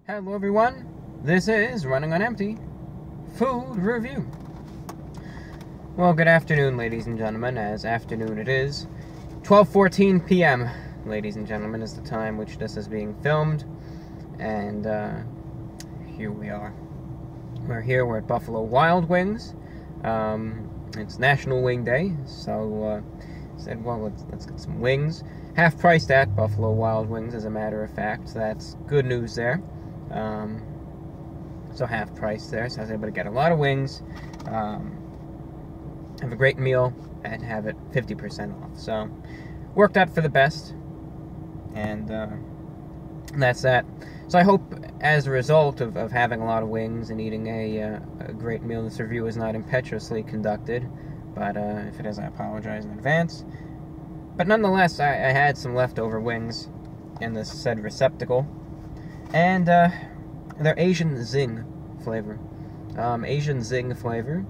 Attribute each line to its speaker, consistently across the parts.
Speaker 1: Hello everyone, this is Running on Empty Food Review. Well, good afternoon, ladies and gentlemen, as afternoon it is. 12:14 p.m., ladies and gentlemen, is the time which this is being filmed. And here we are. We're at Buffalo Wild Wings. It's National Wing Day, so said, well, let's get some wings. Half priced at Buffalo Wild Wings, as a matter of fact, so that's good news there. So half price there, so I was able to get a lot of wings, have a great meal, and have it 50% off. So worked out for the best, and that's that. So I hope, as a result of having a lot of wings and eating a great meal, this review is not impetuously conducted, but if it is, I apologize in advance. But nonetheless, I had some leftover wings in this said receptacle. And they're Asian Zing flavor. Asian Zing flavor.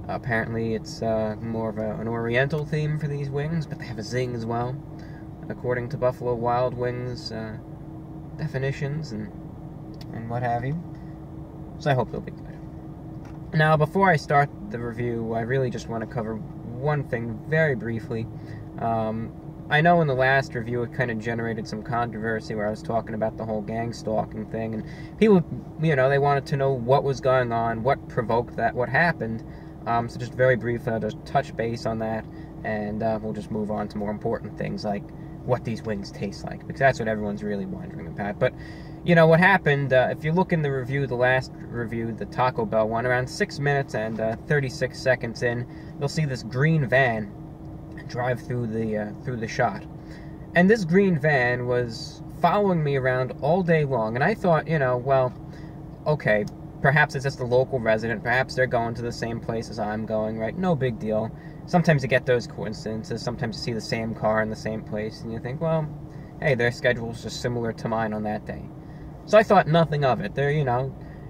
Speaker 1: Apparently it's more of an oriental theme for these wings, but they have a zing as well, according to Buffalo Wild Wings definitions and what have you. So I hope they'll be good. Now, before I start the review, I really just want to cover one thing very briefly. I know in the last review it kind of generated some controversy where I was talking about the whole gang stalking thing, and people, they wanted to know what was going on, what provoked that, what happened. So just very briefly, I'll just touch base on that, and we'll just move on to more important things like what these wings taste like, because that's what everyone's really wondering about. But, what happened, if you look in the review, the last review, the Taco Bell one, around 6 minutes and 36 seconds in, you'll see this green van drive through the shot, and this green van was following me around all day long, and I thought, well, okay, perhaps it's just a local resident, perhaps they're going to the same place as I'm going, right? No big deal. Sometimes you get those coincidences, sometimes you see the same car in the same place, and you think, well, hey, their schedule's just similar to mine on that day. So I thought nothing of it. There,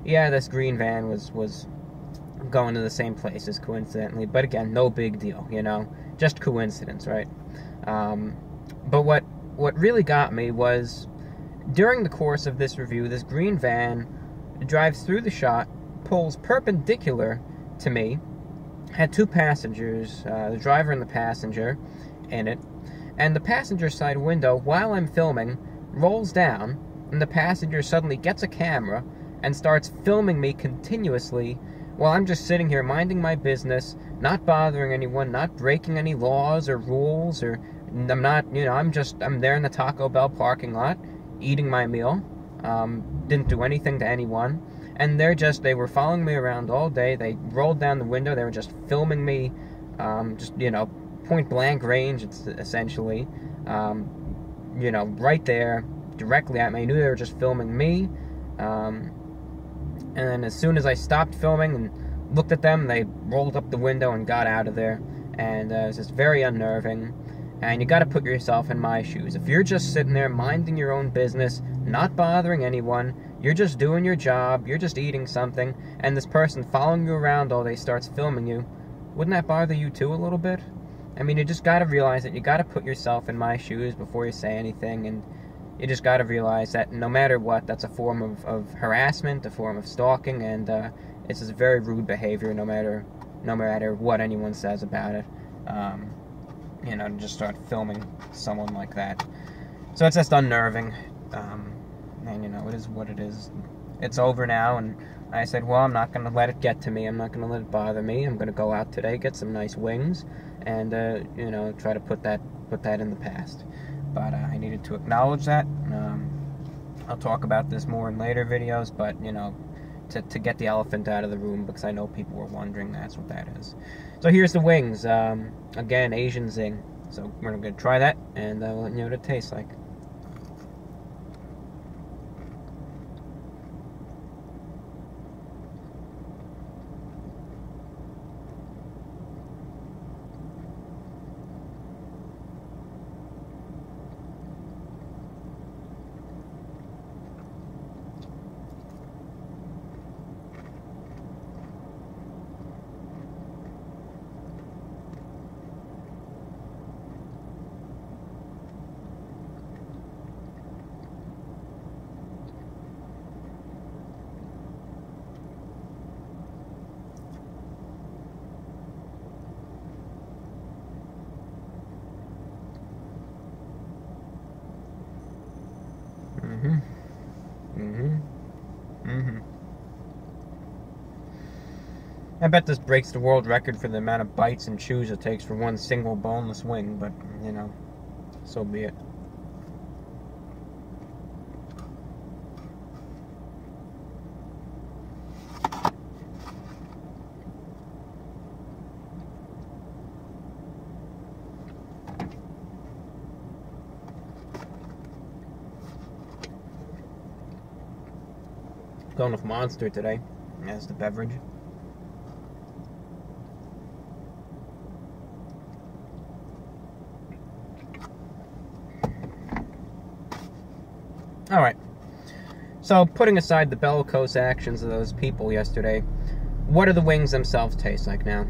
Speaker 1: yeah, this green van was going to the same places coincidentally, but again, no big deal, just coincidence, right? But what really got me was, during the course of this review, this green van drives through the shot, pulls perpendicular to me, had two passengers, the driver and the passenger, in it, and the passenger side window, while I'm filming, rolls down, and the passenger suddenly gets a camera and starts filming me continuously while I'm just sitting here minding my business, not bothering anyone, not breaking any laws or rules, or I'm not, I'm there in the Taco Bell parking lot, eating my meal, didn't do anything to anyone, and they were following me around all day. They rolled down the window, they were just filming me, point blank range, it's essentially, right there, directly at me. I knew they were just filming me, and then as soon as I stopped filming and looked at them, they rolled up the window and got out of there. And it was just very unnerving. And you got to put yourself in my shoes. If you're just sitting there minding your own business, not bothering anyone, you're just doing your job, you're just eating something, and this person following you around all day starts filming you, wouldn't that bother you too a little bit? I mean, you just got to realize that you got to put yourself in my shoes before you say anything, and you just got to realize that no matter what, that's a form of harassment, a form of stalking, and it's just very rude behavior no matter what anyone says about it. To just start filming someone like that. So it's just unnerving, and it is what it is. It's over now, and I said, well, I'm not going to let it get to me. I'm not going to let it bother me. I'm going to go out today, get some nice wings, and try to put that in the past. But I needed to acknowledge that. I'll talk about this more in later videos, but, to get the elephant out of the room, because I know people were wondering, that's what that is. So here's the wings. Again, Asian Zing. So we're going to try that, and I'll let you know what it tastes like. I bet this breaks the world record for the amount of bites and chews it takes for one single boneless wing, but, you know, so be it. Going with Monster today as the beverage. Alright, so putting aside the bellicose actions of those people yesterday, what do the wings themselves taste like now?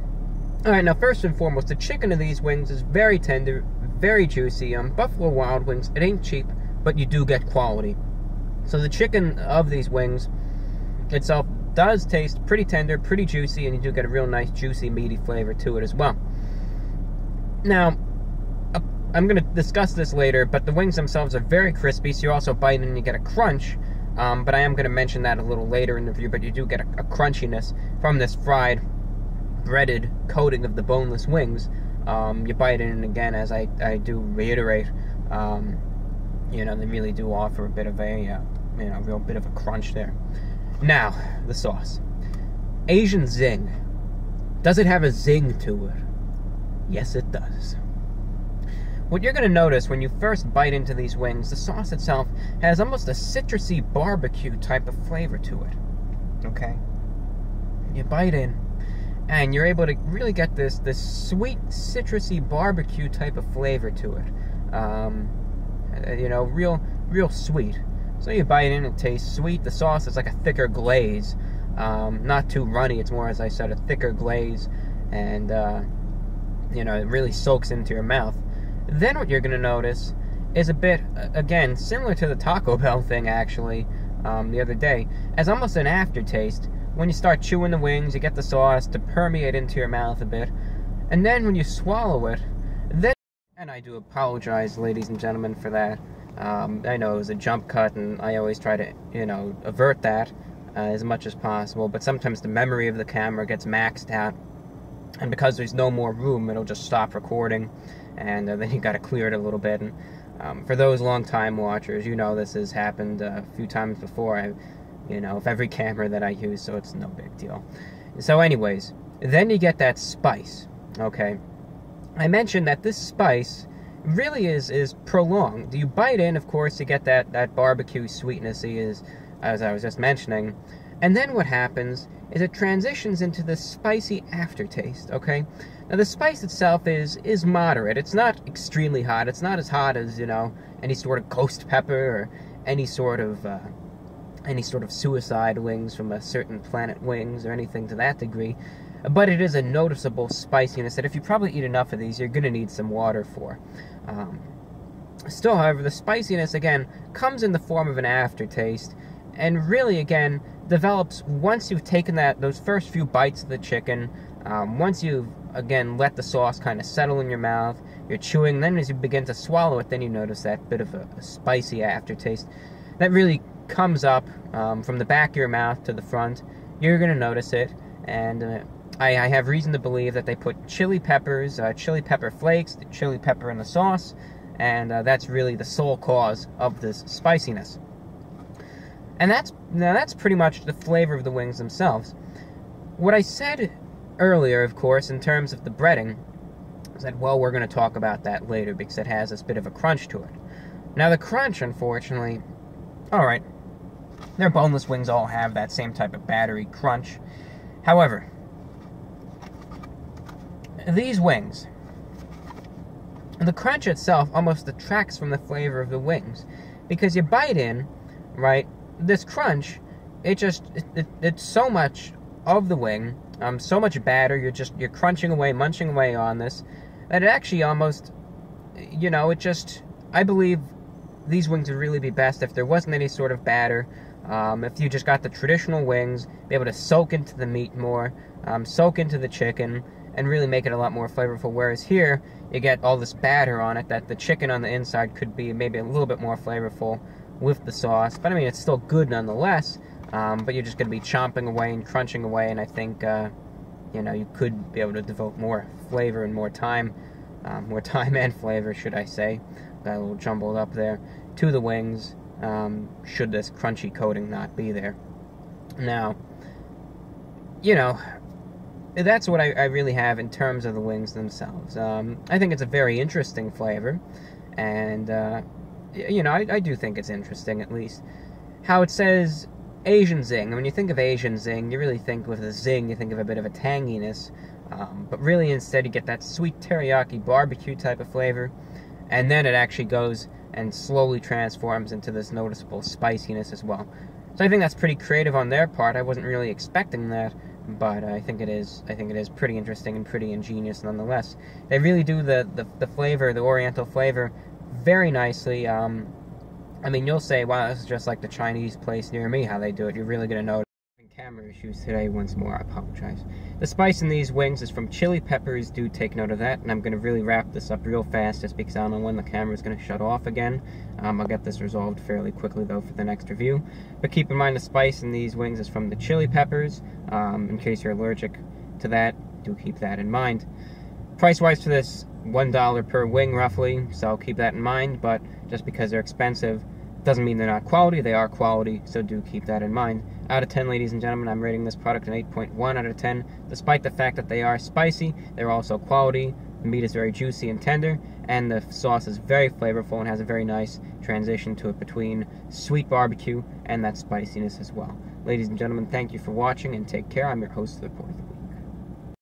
Speaker 1: Alright, now first and foremost, the chicken of these wings is very tender, very juicy. Buffalo Wild Wings, it ain't cheap, but you do get quality. So the chicken of these wings itself does taste pretty tender, pretty juicy, and you do get a real nice, juicy, meaty flavor to it as well. Now, I'm going to discuss this later, but the wings themselves are very crispy, so you also bite and you get a crunch, but I am going to mention that a little later in the review, but you do get a crunchiness from this fried, breaded coating of the boneless wings. You bite in, and again, as I do reiterate, you know, they really do offer a bit of a, you know, real bit of a crunch there. Now, the sauce. Asian Zing. Does it have a zing to it? Yes, it does. What you're going to notice when you first bite into these wings, the sauce itself has almost a citrusy barbecue type of flavor to it. Okay? You bite in, and you're able to really get this sweet, citrusy barbecue type of flavor to it. You know, real sweet. So you bite in, it tastes sweet. The sauce is like a thicker glaze. Not too runny, it's more, as I said, a thicker glaze. And, you know, it really soaks into your mouth. Then what you're going to notice is a bit, again, similar to the Taco Bell thing, actually, the other day, as almost an aftertaste. When you start chewing the wings, you get the sauce to permeate into your mouth a bit. And then when you swallow it, then... And I do apologize, ladies and gentlemen, for that. I know it was a jump cut, and I always try to, you know, avert that as much as possible, but sometimes the memory of the camera gets maxed out, and because there's no more room, it'll just stop recording, and then you gotta clear it a little bit. And for those long-time watchers, you know this has happened a few times before, you know, with every camera that I use, so it's no big deal. So anyways, then you get that spice, okay? I mentioned that this spice really is prolonged. You bite in, of course, you get that barbecue sweetness as I was just mentioning, and then what happens is it transitions into this spicy aftertaste, okay? Now the spice itself is moderate. It's not extremely hot. It's not as hot as, you know, any sort of ghost pepper or any sort of suicide wings from a certain planet wings or anything to that degree. But it is a noticeable spiciness that if you probably eat enough of these, you're going to need some water for. Still, however, the spiciness, again, comes in the form of an aftertaste, and really, again, develops once you've taken those first few bites of the chicken, once you've, again, let the sauce kind of settle in your mouth, you're chewing, then as you begin to swallow it, then you notice that bit of a spicy aftertaste. That really comes up from the back of your mouth to the front. You're going to notice it, and I have reason to believe that they put chili peppers, chili pepper flakes, chili pepper in the sauce, and that's really the sole cause of this spiciness. And that's pretty much the flavor of the wings themselves. What I said earlier, of course, in terms of the breading, is that, well, we're going to talk about that later because it has this bit of a crunch to it. Now, the crunch, unfortunately, alright, their boneless wings all have that same type of battery crunch. However, these wings, the crunch itself almost detracts from the flavor of the wings, because you bite in, right, this crunch, it's so much of the wing, so much batter, you're crunching away, munching away on this, that it actually almost, you know, I believe these wings would really be best if there wasn't any sort of batter, if you just got the traditional wings, be able to soak into the meat more, soak into the chicken, and really make it a lot more flavorful, whereas here, you get all this batter on it, that the chicken on the inside could be maybe a little bit more flavorful with the sauce, but I mean, it's still good nonetheless, but you're just going to be chomping away and crunching away, and I think, you know, you could be able to devote more flavor and more time and flavor, should I say, got a little jumbled up there, to the wings, should this crunchy coating not be there. Now, you know, that's what I really have in terms of the wings themselves. I think it's a very interesting flavor, and, you know, I do think it's interesting, at least. How it says Asian Zing. When you think of Asian Zing, you really think with the Zing, you think of a bit of a tanginess, but really instead you get that sweet teriyaki barbecue type of flavor, and then it actually goes and slowly transforms into this noticeable spiciness as well. So I think that's pretty creative on their part. I wasn't really expecting that, but I think it is pretty interesting and pretty ingenious nonetheless. They really do the flavor, the Oriental flavor, very nicely. I mean, you'll say, wow, this is just like the Chinese place near me, how they do it. You're really going to know. Camera issues today once more, I apologize. The spice in these wings is from chili peppers, do take note of that, and I'm going to really wrap this up real fast just because I don't know when the camera is going to shut off again. I'll get this resolved fairly quickly though for the next review. But keep in mind the spice in these wings is from the chili peppers. In case you're allergic to that, do keep that in mind. Price-wise for this, $1 per wing roughly, so keep that in mind, but just because they're expensive doesn't mean they're not quality. They are quality, so do keep that in mind. Out of 10, ladies and gentlemen, I'm rating this product an 8.1 out of 10. Despite the fact that they are spicy, they're also quality. The meat is very juicy and tender, and the sauce is very flavorful and has a very nice transition to it between sweet barbecue and that spiciness as well. Ladies and gentlemen, thank you for watching, and take care. I'm your host of the Report of the Week.